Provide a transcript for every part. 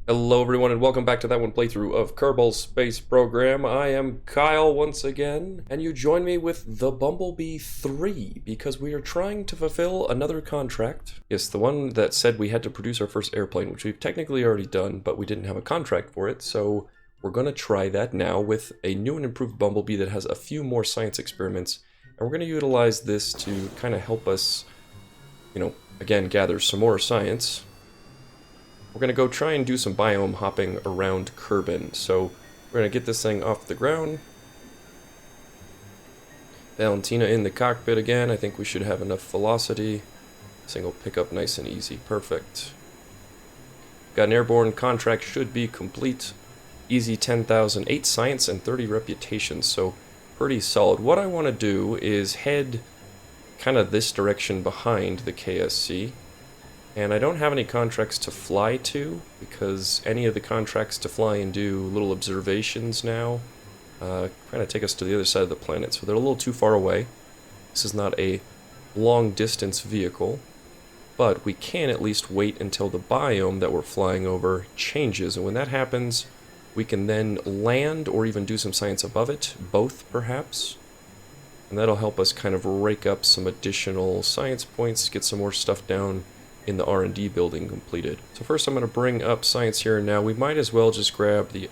Hello everyone and welcome back to that one playthrough of Kerbal Space Program. I am Kyle once again, and you join me with the Bumblebee 3 because we are trying to fulfill another contract. Yes, the one that said we had to produce our first airplane, which we've technically already done, but we didn't have a contract for it, so we're going to try that now with a new and improved Bumblebee that has a few more science experiments, and we're going to utilize this to kind of help us, again, gather some more science. We're going to go try and do some biome hopping around Kerbin. So we're going to get this thing off the ground. Valentina in the cockpit again. I think we should have enough velocity. This thing will pick up nice and easy. Perfect. Got an airborne contract, should be complete. Easy 10,000, 8 science and 30 reputation. So pretty solid. What I want to do is head kind of this direction behind the KSC. And I don't have any contracts to fly to, because any of the contracts to fly and do little observations now kind of take us to the other side of the planet, so they're a little too far away. This is not a long-distance vehicle, but we can at least wait until the biome that we're flying over changes, and when that happens, we can then land or even do some science above it, both perhaps. And that'll help us kind of rake up some additional science points, get some more stuff down in the R&D building completed. So first I'm going to bring up science here and now. We might as well just grab the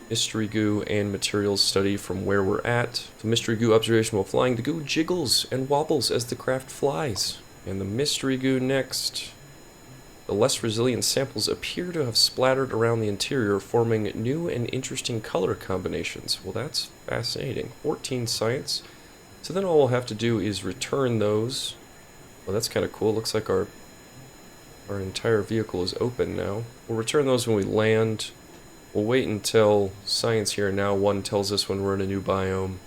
mystery goo and materials study from where we're at. The mystery goo observation while flying. The goo jiggles and wobbles as the craft flies. And the mystery goo next. The less resilient samples appear to have splattered around the interior, forming new and interesting color combinations. Well, that's fascinating. 14 science. So then all we'll have to do is return those. Well, that's kind of cool. Looks like our entire vehicle is open now. We'll return those when we land. We'll wait until science here now 1 tells us when we're in a new biome.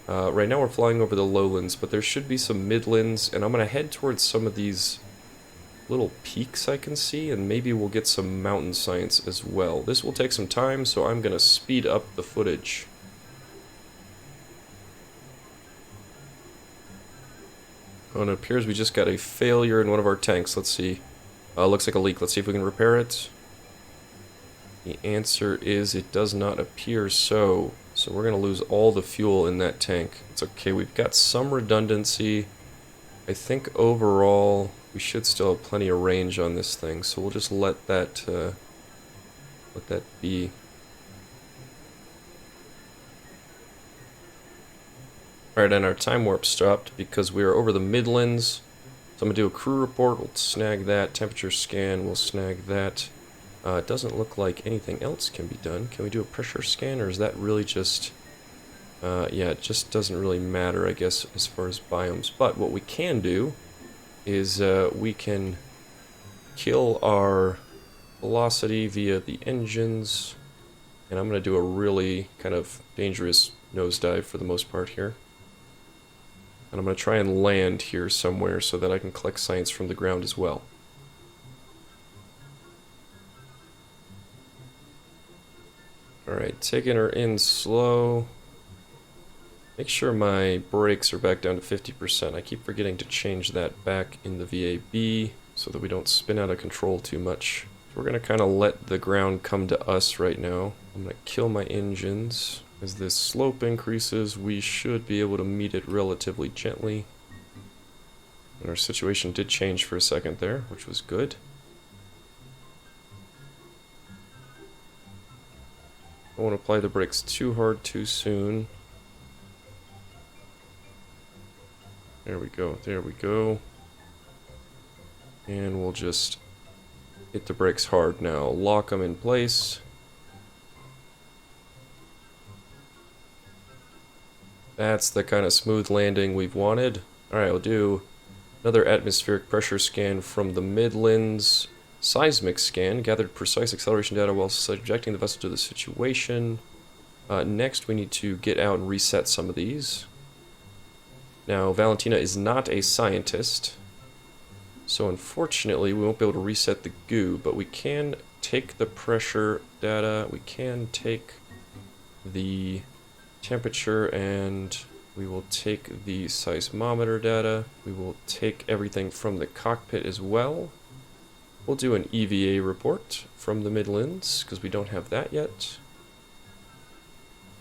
Right now we're flying over the lowlands, but there should be some midlands, and I'm going to head towards some of these little peaks I can see, and maybe we'll get some mountain science as well. This will take some time, so I'm going to speed up the footage. Oh, and it appears we just got a failure in one of our tanks. Let's see. Looks like a leak. Let's see if we can repair it. The answer is it does not appear so. So we're going to lose all the fuel in that tank. It's okay. We've got some redundancy. I think overall we should still have plenty of range on this thing. So we'll just let that be. Alright, and our time warp stopped because we are over the Midlands. So I'm going to do a crew report, we'll snag that, temperature scan, we'll snag that. It doesn't look like anything else can be done. Can we do a pressure scan, or is that really just... yeah, it just doesn't really matter, I guess, as far as biomes. But what we can do is we can kill our velocity via the engines. And I'm going to do a really kind of dangerous nosedive for the most part here. And I'm going to try and land here somewhere so that I can collect science from the ground as well. Alright, taking her in slow. Make sure my brakes are back down to 50%. I keep forgetting to change that back in the VAB so that we don't spin out of control too much. So we're going to kind of let the ground come to us right now. I'm going to kill my engines. As this slope increases, we should be able to meet it relatively gently. And our situation did change for a second there, which was good. I won't apply the brakes too hard too soon. There we go, there we go. And we'll just hit the brakes hard now. Lock them in place. That's the kind of smooth landing we've wanted. Alright, I'll do another atmospheric pressure scan from the Midlands. Seismic scan, gathered precise acceleration data while subjecting the vessel to the situation. Next, we need to get out and reset some of these. Now, Valentina is not a scientist, so unfortunately we won't be able to reset the goo, but we can take the pressure data, we can take the temperature, and we will take the seismometer data. We will take everything from the cockpit as well. We'll do an EVA report from the Midlands, because we don't have that yet.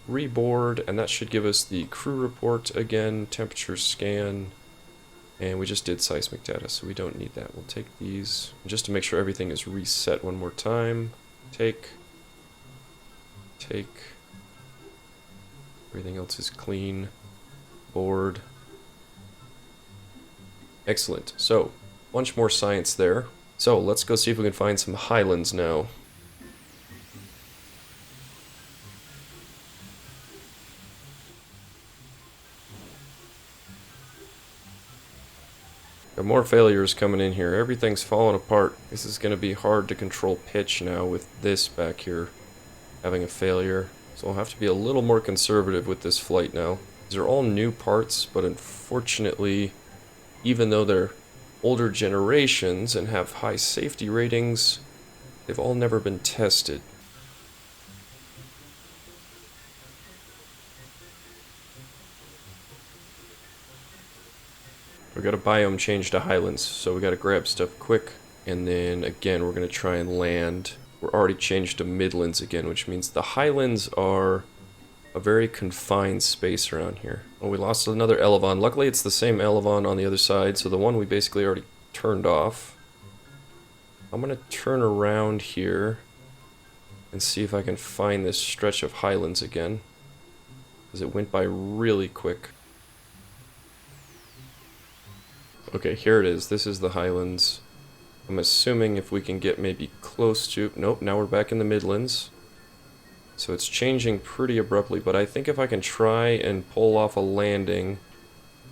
Reboard, and that should give us the crew report again, temperature scan, and we just did seismic data, so we don't need that. We'll take these, just to make sure everything is reset one more time. Take. Everything else is clean. Board. Excellent. So, bunch more science there. So, let's go see if we can find some highlands now. Got more failures coming in here. Everything's falling apart. This is going to be hard to control pitch now with this back here having a failure. So I'll have to be a little more conservative with this flight now. These are all new parts, but unfortunately, even though they're older generations and have high safety ratings, they've all never been tested. We got a biome change to highlands, so we got to grab stuff quick. And then again, we're going to try and land. We're already changed to midlands again, which means the highlands are a very confined space around here. Oh, we lost another elevon. Luckily, it's the same elevon on the other side, so the one we basically already turned off. I'm going to turn around here and see if I can find this stretch of highlands again, because it went by really quick. Okay, here it is. This is the highlands. I'm assuming if we can get maybe close to... Nope, now we're back in the Midlands. So it's changing pretty abruptly, but I think if I can try and pull off a landing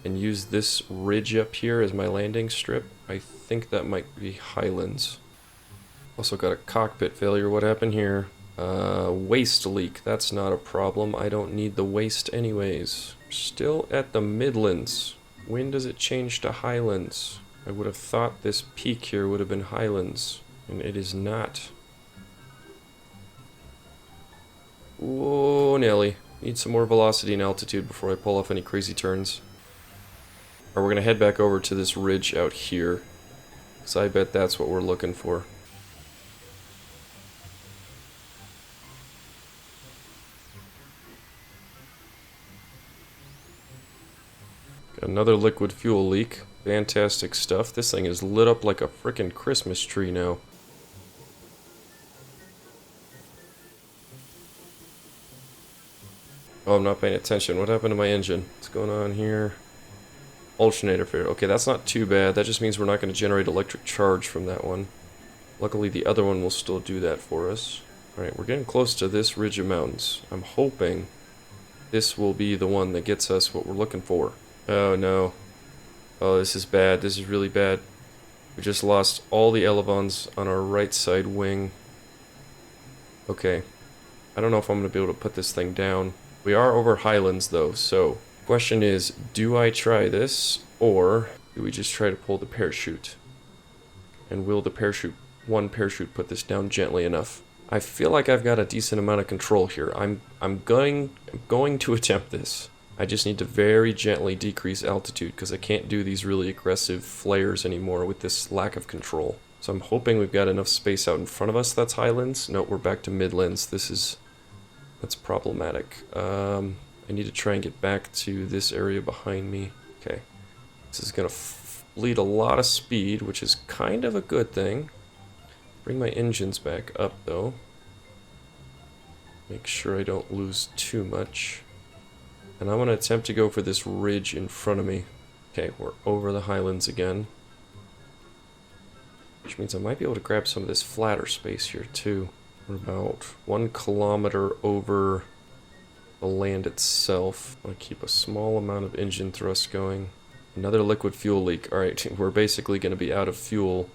and use this ridge up here as my landing strip, I think that might be highlands. Also got a cockpit failure. What happened here? Waste leak. That's not a problem. I don't need the waste anyways. Still at the Midlands. When does it change to highlands? I would have thought this peak here would have been highlands, and it is not. Whoa, Nelly. Need some more velocity and altitude before I pull off any crazy turns. Or we're going to head back over to this ridge out here, because I bet that's what we're looking for. Got another liquid fuel leak. Fantastic stuff. This thing is lit up like a frickin' Christmas tree now. Oh, I'm not paying attention. What happened to my engine? What's going on here? Alternator failure. Okay, that's not too bad. That just means we're not going to generate electric charge from that one. Luckily, the other one will still do that for us. Alright, we're getting close to this ridge of mountains. I'm hoping this will be the one that gets us what we're looking for. Oh, no. Oh, this is bad. This is really bad. We just lost all the elevons on our right side wing. Okay. I don't know if I'm going to be able to put this thing down. We are over highlands, though, so... Question is, do I try this, or do we just try to pull the parachute? And will the one parachute put this down gently enough? I feel like I've got a decent amount of control here. I'm going to attempt this. I just need to very gently decrease altitude because I can't do these really aggressive flares anymore with this lack of control. So I'm hoping we've got enough space out in front of us that's highlands. No, we're back to midlands. That's problematic. I need to try and get back to this area behind me. Okay. This is going to bleed a lot of speed, which is kind of a good thing. Bring my engines back up, though. Make sure I don't lose too much. And I'm going to attempt to go for this ridge in front of me. Okay, we're over the highlands again. Which means I might be able to grab some of this flatter space here, too. We're about 1 kilometer over the land itself. I want to keep a small amount of engine thrust going. Another liquid fuel leak. Alright, we're basically going to be out of fuel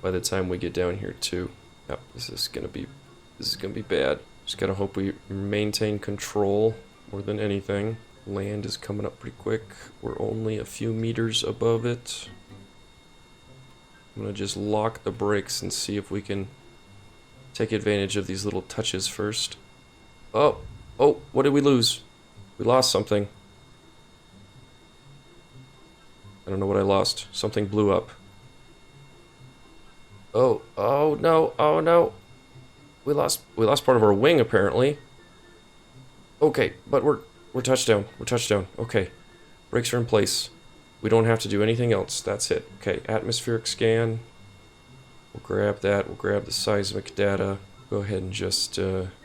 by the time we get down here, too. Yep, this is going to be bad. Just gotta hope we maintain control. More than anything. Land is coming up pretty quick. We're only a few meters above it. I'm gonna just lock the brakes and see if we can take advantage of these little touches first. Oh, what did we lose? We lost something. I don't know what I lost. Something blew up. Oh, oh no, oh no. We lost part of our wing apparently. Okay, but we're touchdown. We're touchdown. Okay. Brakes are in place. We don't have to do anything else. That's it. Okay, atmospheric scan. We'll grab that. We'll grab the seismic data. Go ahead and just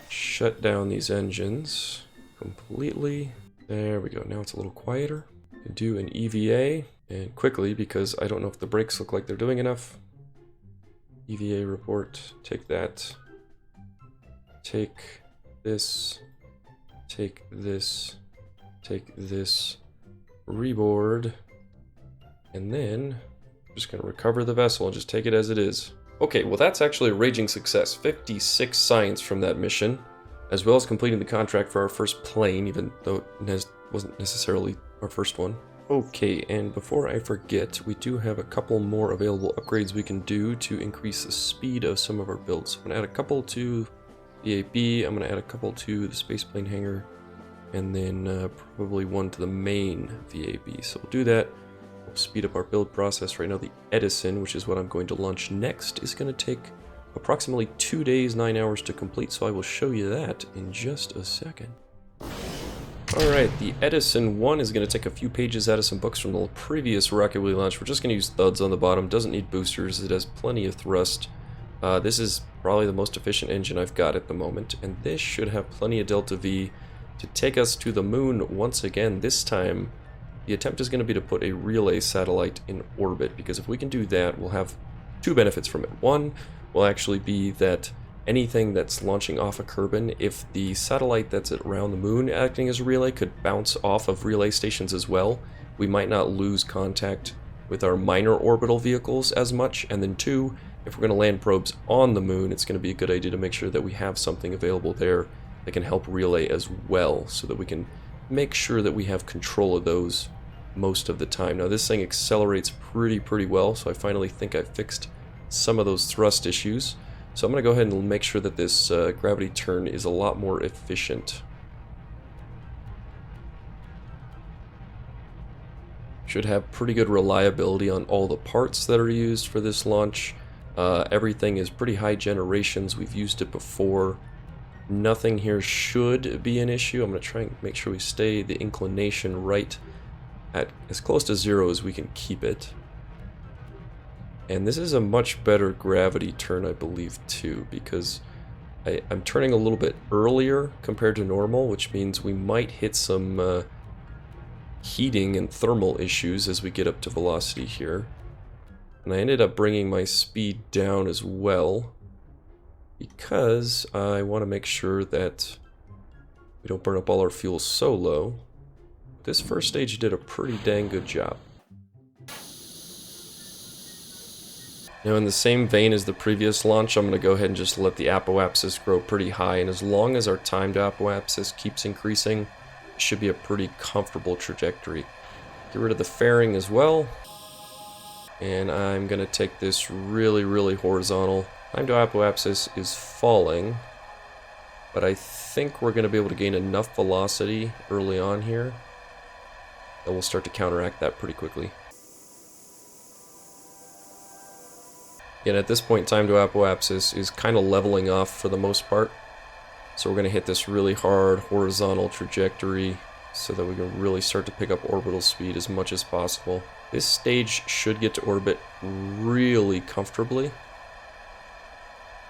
shut down these engines completely. There we go. Now it's a little quieter. Do an EVA, and quickly, because I don't know if the brakes look like they're doing enough. EVA report. Take that. Take this. Take this. Take this. Reboard. And then I'm just going to recover the vessel and just take it as it is. Okay, well that's actually a raging success. 56 science from that mission, as well as completing the contract for our first plane, even though it wasn't necessarily our first one. Okay, and before I forget, we do have a couple more available upgrades we can do to increase the speed of some of our builds. I'm going to add a couple to the VAB, I'm going to add a couple to the spaceplane hangar, and then probably one to the main VAB. So we'll do that. We'll speed up our build process. Right now the Edison, which is what I'm going to launch next, is going to take approximately 2 days, 9 hours to complete, so I will show you that in just a second. Alright, the Edison 1 is going to take a few pages out of some books from the previous rocket we launched. We're just going to use thuds on the bottom. Doesn't need boosters. It has plenty of thrust. This is probably the most efficient engine I've got at the moment, and this should have plenty of Delta V to take us to the moon once again. This time, the attempt is going to be to put a relay satellite in orbit, because if we can do that, we'll have two benefits from it. One will actually be that anything that's launching off a Kerbin, if the satellite that's around the moon acting as a relay could bounce off of relay stations as well, we might not lose contact with our minor orbital vehicles as much. And then two, if we're going to land probes on the moon, it's going to be a good idea to make sure that we have something available there that can help relay as well, so that we can make sure that we have control of those most of the time. Now this thing accelerates pretty well, so I finally think I fixed some of those thrust issues. So I'm going to go ahead and make sure that this gravity turn is a lot more efficient. Should have pretty good reliability on all the parts that are used for this launch. Everything is pretty high generations. We've used it before. Nothing here should be an issue. I'm going to try and make sure we stay the inclination right at as close to 0 as we can keep it. And this is a much better gravity turn, I believe, too, because I'm turning a little bit earlier compared to normal, which means we might hit some heating and thermal issues as we get up to velocity here. And I ended up bringing my speed down as well, because I want to make sure that we don't burn up all our fuel so low. This first stage did a pretty dang good job. Now in the same vein as the previous launch, I'm going to go ahead and just let the apoapsis grow pretty high, and as long as our time to apoapsis keeps increasing, it should be a pretty comfortable trajectory. Get rid of the fairing as well, and I'm going to take this really horizontal. Time to apoapsis is falling, but I think we're going to be able to gain enough velocity early on here that we'll start to counteract that pretty quickly. Again, at this point, time to apoapsis is kind of leveling off for the most part. So we're going to hit this really hard horizontal trajectory so that we can really start to pick up orbital speed as much as possible. This stage should get to orbit really comfortably.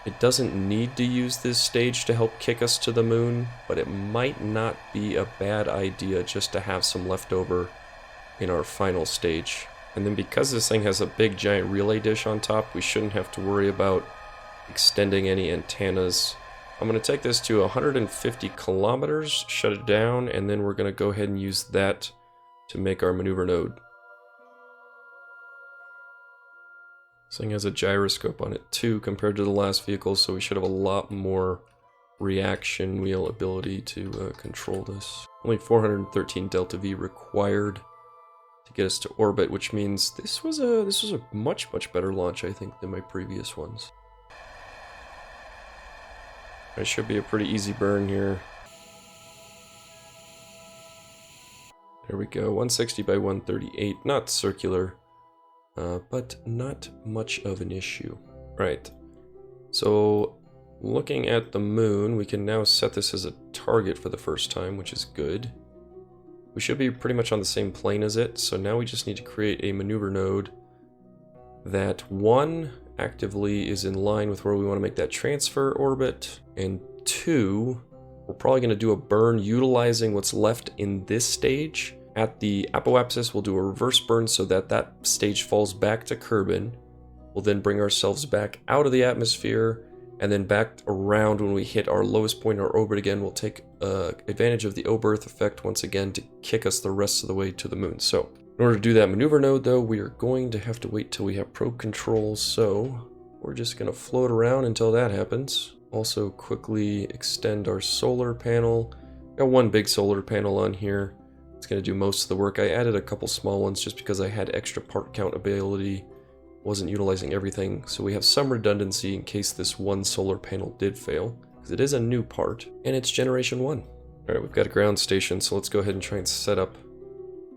It doesn't need to use this stage to help kick us to the moon, but it might not be a bad idea just to have some leftover in our final stage. And then because this thing has a big giant relay dish on top, we shouldn't have to worry about extending any antennas. I'm going to take this to 150 kilometers, shut it down, and then we're going to go ahead and use that to make our maneuver node. This thing has a gyroscope on it too compared to the last vehicle, so we should have a lot more reaction wheel ability to control this. Only 413 delta V required to get us to orbit, which means this was a much better launch, I think, than my previous ones. It should be a pretty easy burn here. There we go, 160 by 138, not circular, but not much of an issue. Right. So looking at the moon, we can now set this as a target for the first time, which is good. We should be pretty much on the same plane as it, so now we just need to create a maneuver node that, one, actively is in line with where we want to make that transfer orbit, and two, we're probably going to do a burn utilizing what's left in this stage. At the apoapsis, we'll do a reverse burn so that that stage falls back to Kerbin. We'll then bring ourselves back out of the atmosphere, and then back around when we hit our lowest point in our orbit again. We'll take advantage of the O-berth effect once again to kick us the rest of the way to the moon. So in order to do that maneuver node, though, we are going to have to wait till we have probe control, so we're just going to float around until that happens. Also quickly extend our solar panel. Got one big solar panel on here. It's going to do most of the work. I added a couple small ones just because I had extra part count ability. Wasn't utilizing everything, so we have some redundancy in case this one solar panel did fail, because it is a new part, and it's generation 1. Alright, we've got a ground station, so let's go ahead and try and set up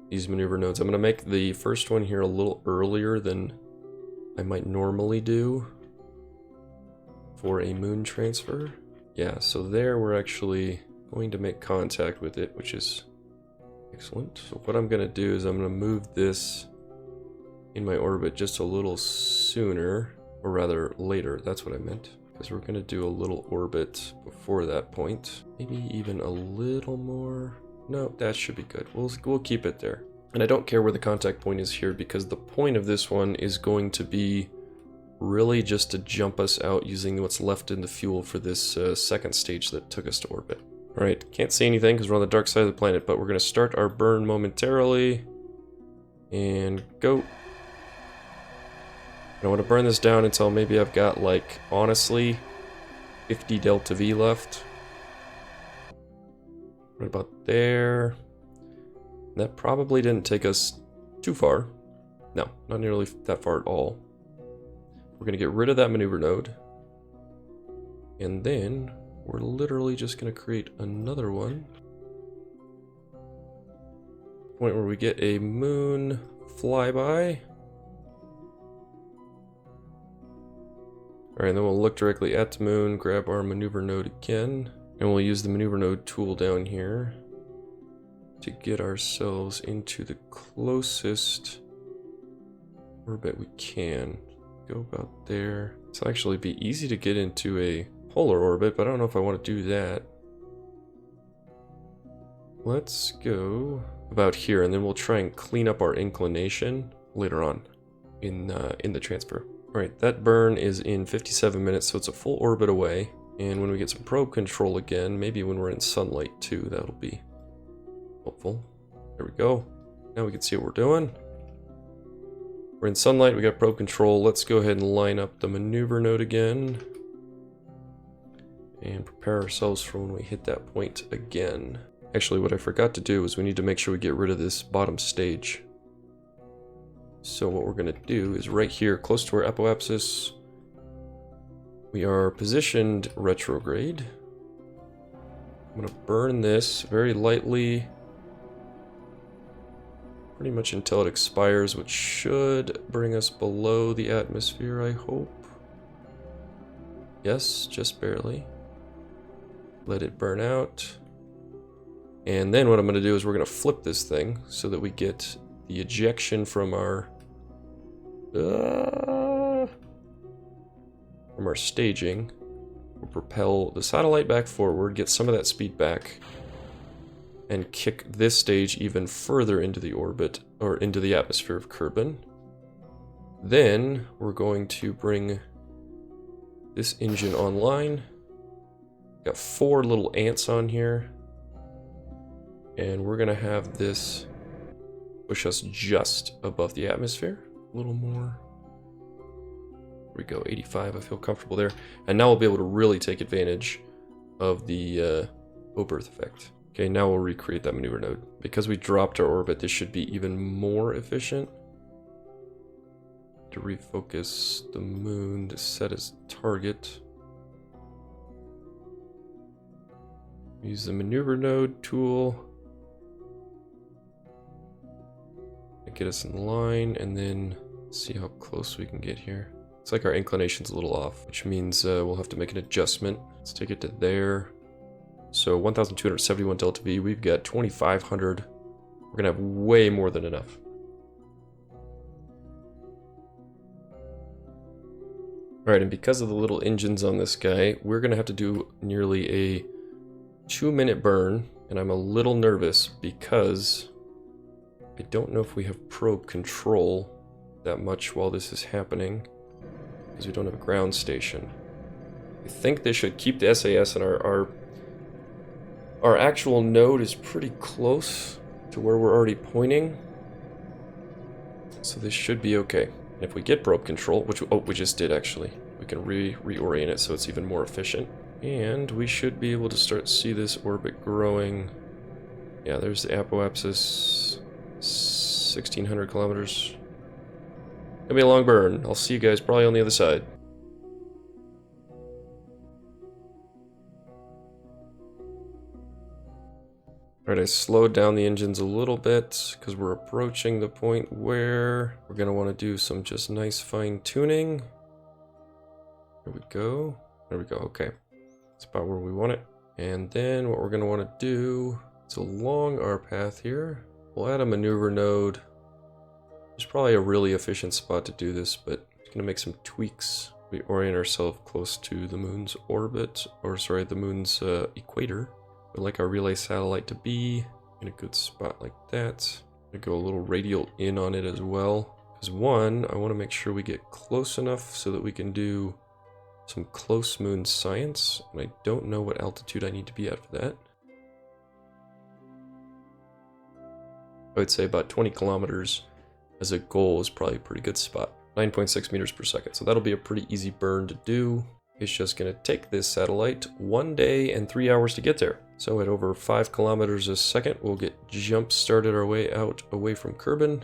these maneuver nodes. I'm going to make the first one here a little earlier than I might normally do for a moon transfer. Yeah, so there we're actually going to make contact with it, which is excellent. So what I'm going to do is I'm going to move this in my orbit just a little sooner, or rather later, that's what I meant. Because we're going to do a little orbit before that point. Maybe even a little more. No, that should be good. We'll keep it there. And I don't care where the contact point is here, because the point of this one is going to be really just to jump us out using what's left in the fuel for this second stage that took us to orbit. Alright, can't see anything because we're on the dark side of the planet, but we're going to start our burn momentarily. And go. I want to burn this down until maybe I've got, like, honestly, 50 delta V left. Right about there. That probably didn't take us too far. No, not nearly that far at all. We're going to get rid of that maneuver node. And then we're literally just going to create another one. Point where we get a moon flyby. Alright, then we'll look directly at the moon, grab our maneuver node again, and we'll use the maneuver node tool down here to get ourselves into the closest orbit we can. Go about there. It'll actually be easy to get into a polar orbit, but I don't know if I want to do that. Let's go about here, and then we'll try and clean up our inclination later on in the transfer. Alright, that burn is in 57 minutes, so it's a full orbit away. And when we get some probe control again, maybe when we're in sunlight too, that'll be helpful. There we go. Now we can see what we're doing. We're in sunlight, we got probe control. Let's go ahead and line up the maneuver node again. And prepare ourselves for when we hit that point again. Actually, what I forgot to do is we need to make sure we get rid of this bottom stage. So what we're going to do is right here, close to our apoapsis, we are positioned retrograde. I'm going to burn this very lightly, pretty much until it expires, which should bring us below the atmosphere, I hope. Yes, just barely. Let it burn out. And then what I'm going to do is we're going to flip this thing so that we get the ejection from our staging. We'll propel the satellite back forward, get some of that speed back, and kick this stage even further into the orbit, or into the atmosphere of Kerbin. Then we're going to bring this engine online. Got 4 little ants on here, and we're gonna have this push us just above the atmosphere. A little more. There we go, 85. I feel comfortable there. And now we'll be able to really take advantage of the O-berth effect. Okay, now we'll recreate that maneuver node. Because we dropped our orbit, this should be even more efficient. To refocus the moon to set as target. Use the maneuver node tool. Get us in line, and then see how close we can get here. Looks like our inclination's a little off, which means we'll have to make an adjustment. Let's take it to there. So 1,271 delta V, we've got 2,500. We're gonna have way more than enough. Alright, and because of the little engines on this guy, we're gonna have to do nearly a 2-minute burn, and I'm a little nervous because I don't know if we have probe control that much while this is happening, because we don't have a ground station. I think they should keep the SAS, and our actual node is pretty close to where we're already pointing, so this should be okay. And if we get probe control, which we just did actually, we can reorient it so it's even more efficient, and we should be able to start to see this orbit growing. Yeah, there's the apoapsis, 1,600 kilometers. Gonna be a long burn. I'll see you guys probably on the other side. Alright, I slowed down the engines a little bit because we're approaching the point where we're going to want to do some just nice fine tuning. There we go. There we go. Okay. That's about where we want it. And then what we're going to want to do is along our path here, we'll add a maneuver node. There's probably a really efficient spot to do this, but it's going to make some tweaks. We orient ourselves close to the moon's orbit, or sorry, the moon's equator. We'd like our relay satellite to be in a good spot like that. I'm gonna go a little radial in on it as well. Because one, I want to make sure we get close enough so that we can do some close moon science. And I don't know what altitude I need to be at for that. I would say about 20 kilometers as a goal is probably a pretty good spot. 9.6 meters per second. So that'll be a pretty easy burn to do. It's just going to take this satellite 1 day and 3 hours to get there. So at over 5 kilometers a second, we'll get jump started our way out away from Kerbin.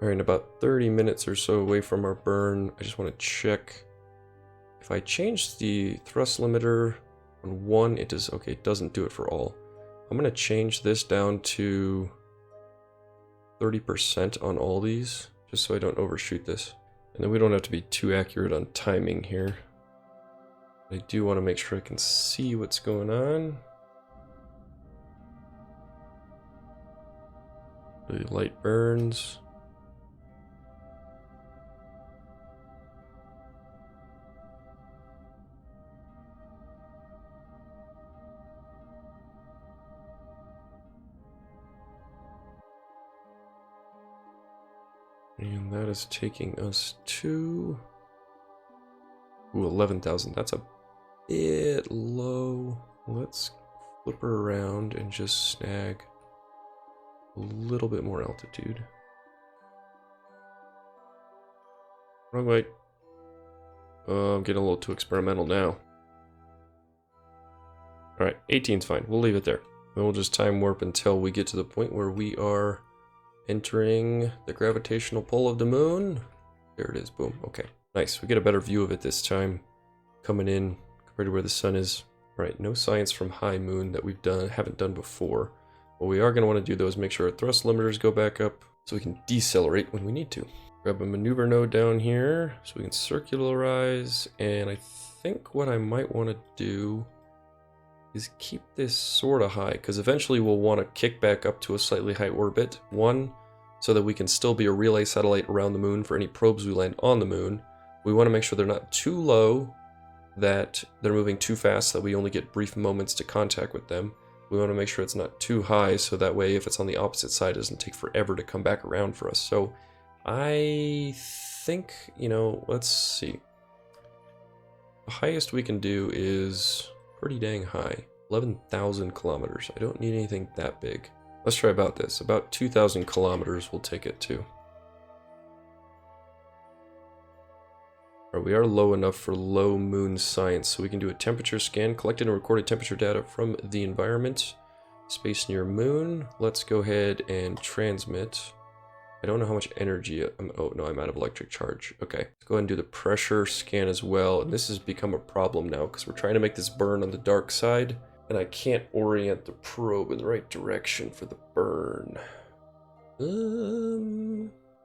Alright, in about 30 minutes or so away from our burn, I just want to check. If I change the thrust limiter on 1, it does, okay, it doesn't do it for all. I'm going to change this down to 30% on all these, just so I don't overshoot this. And then we don't have to be too accurate on timing here. I do want to make sure I can see what's going on. Really light burns. And that is taking us to 11,000. That's a bit low. Let's flip her around and just snag a little bit more altitude. Wrong way. I'm getting a little too experimental now. Alright, 18's fine. We'll leave it there. Then we'll just time warp until we get to the point where we are entering the gravitational pull of the moon. There it is. Boom. Okay. Nice. We get a better view of it this time. Coming in compared to where the sun is. Alright, no science from high moon that we've haven't done before. What we are going to want to do though is make sure our thrust limiters go back up so we can decelerate when we need to. Grab a maneuver node down here so we can circularize, and I think what I might want to do is keep this sort of high, because eventually we'll want to kick back up to a slightly high orbit. One, so that we can still be a relay satellite around the moon for any probes we land on the moon. We want to make sure they're not too low, that they're moving too fast, so that we only get brief moments to contact with them. We want to make sure it's not too high, so that way if it's on the opposite side, it doesn't take forever to come back around for us. So I think, you know, let's see. The highest we can do is pretty dang high. 11,000 kilometers. I don't need anything that big. Let's try about this. About 2,000 kilometers we'll take it to. Alright, we are low enough for low moon science, so we can do a temperature scan, collected and recorded temperature data from the environment. Space near moon. Let's go ahead and transmit. I don't know how much energy, oh no, I'm out of electric charge. Okay, let's go ahead and do the pressure scan as well. And this has become a problem now because we're trying to make this burn on the dark side, and I can't orient the probe in the right direction for the burn.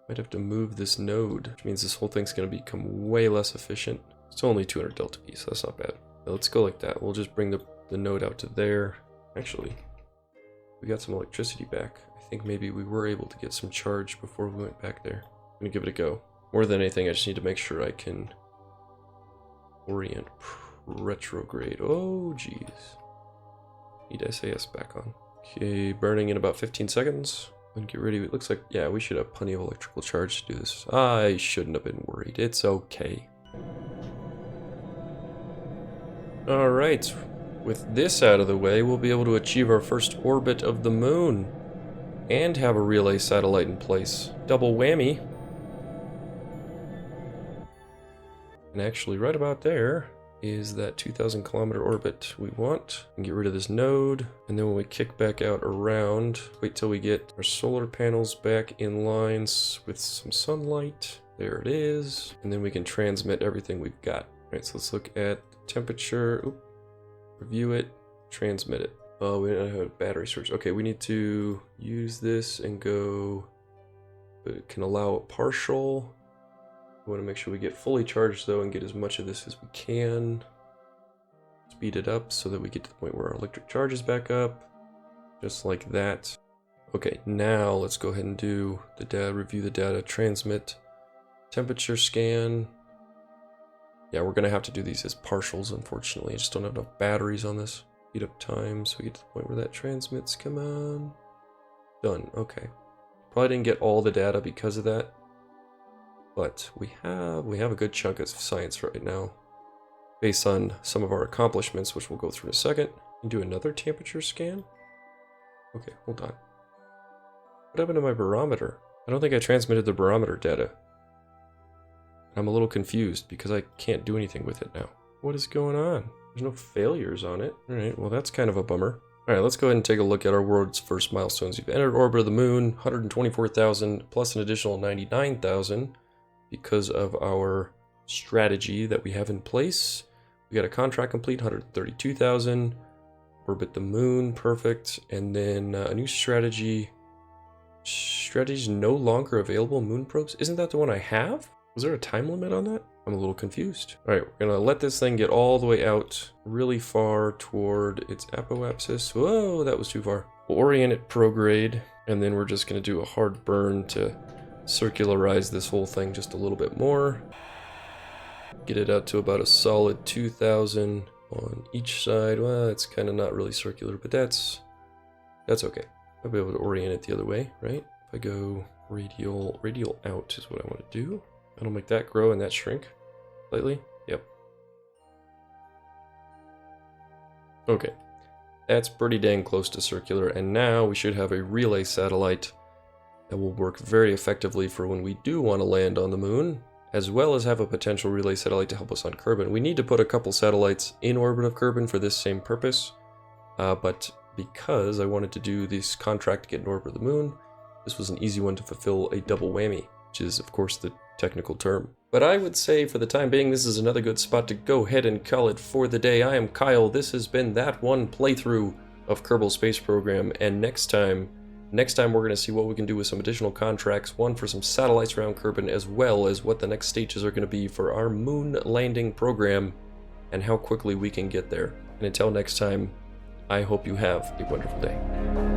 Might have to move this node, which means this whole thing's going to become way less efficient. It's only 200 delta V, so that's not bad. Now let's go like that. We'll just bring the node out to there. Actually, we got some electricity back. I think maybe we were able to get some charge before we went back there. I'm going to give it a go. More than anything, I just need to make sure I can orient retrograde. Oh, jeez. Need SAS back on. Okay, burning in about 15 seconds. And get ready. It looks like, yeah, we should have plenty of electrical charge to do this. I shouldn't have been worried. It's okay. Alright, with this out of the way, we'll be able to achieve our first orbit of the moon. And have a relay satellite in place. Double whammy. And actually, right about there is that 2,000 kilometer orbit we want. And get rid of this node. And then when we kick back out around, wait till we get our solar panels back in lines with some sunlight. There it is. And then we can transmit everything we've got. All right, so let's look at temperature. Oop. Review it. Transmit it. Oh, we don't have battery storage. Okay, we need to use this and go. It can allow a partial. We want to make sure we get fully charged though and get as much of this as we can. Speed it up so that we get to the point where our electric charge is back up. Just like that. Okay, now let's go ahead and do the data, review the data, transmit, temperature scan. Yeah, we're going to have to do these as partials, unfortunately. I just don't have enough batteries on this. Speed up time so we get to the point where that transmits. Come on. Done. Okay. Probably didn't get all the data because of that. But we have a good chunk of science right now. Based on some of our accomplishments, which we'll go through in a second. And do another temperature scan. Okay, hold on. What happened to my barometer? I don't think I transmitted the barometer data. I'm a little confused because I can't do anything with it now. What is going on? There's no failures on it. Alright, well that's kind of a bummer. Alright, let's go ahead and take a look at our world's first milestones. You've entered orbit of the moon, 124,000 plus an additional 99,000 because of our strategy that we have in place. We got a contract complete, 132,000. Orbit the moon, perfect. And then a new strategy. Strategies no longer available, moon probes. Isn't that the one I have? Was there a time limit on that? I'm a little confused. All right, we're gonna let this thing get all the way out really far toward its apoapsis. Whoa, that was too far. We'll orient it prograde, and then we're just gonna do a hard burn to circularize this whole thing just a little bit more. Get it out to about a solid 2,000 on each side. Well, it's kind of not really circular, but that's okay. I'll be able to orient it the other way, right? If I go radial out is what I want to do. That'll make that grow and that shrink slightly. Yep. Okay. That's pretty dang close to circular, and now we should have a relay satellite that will work very effectively for when we do want to land on the moon, as well as have a potential relay satellite to help us on Kerbin. We need to put a couple satellites in orbit of Kerbin for this same purpose, but because I wanted to do this contract to get in orbit of the moon, this was an easy one to fulfill a double whammy, which is of course the technical term. But I would say for the time being, this is another good spot to go ahead and call it for the day. I am Kyle. This has been that one playthrough of Kerbal Space Program, and next time we're going to see what we can do with some additional contracts, one for some satellites around Kerbin, as well as what the next stages are going to be for our moon landing program and how quickly we can get there. And until next time, I hope you have a wonderful day.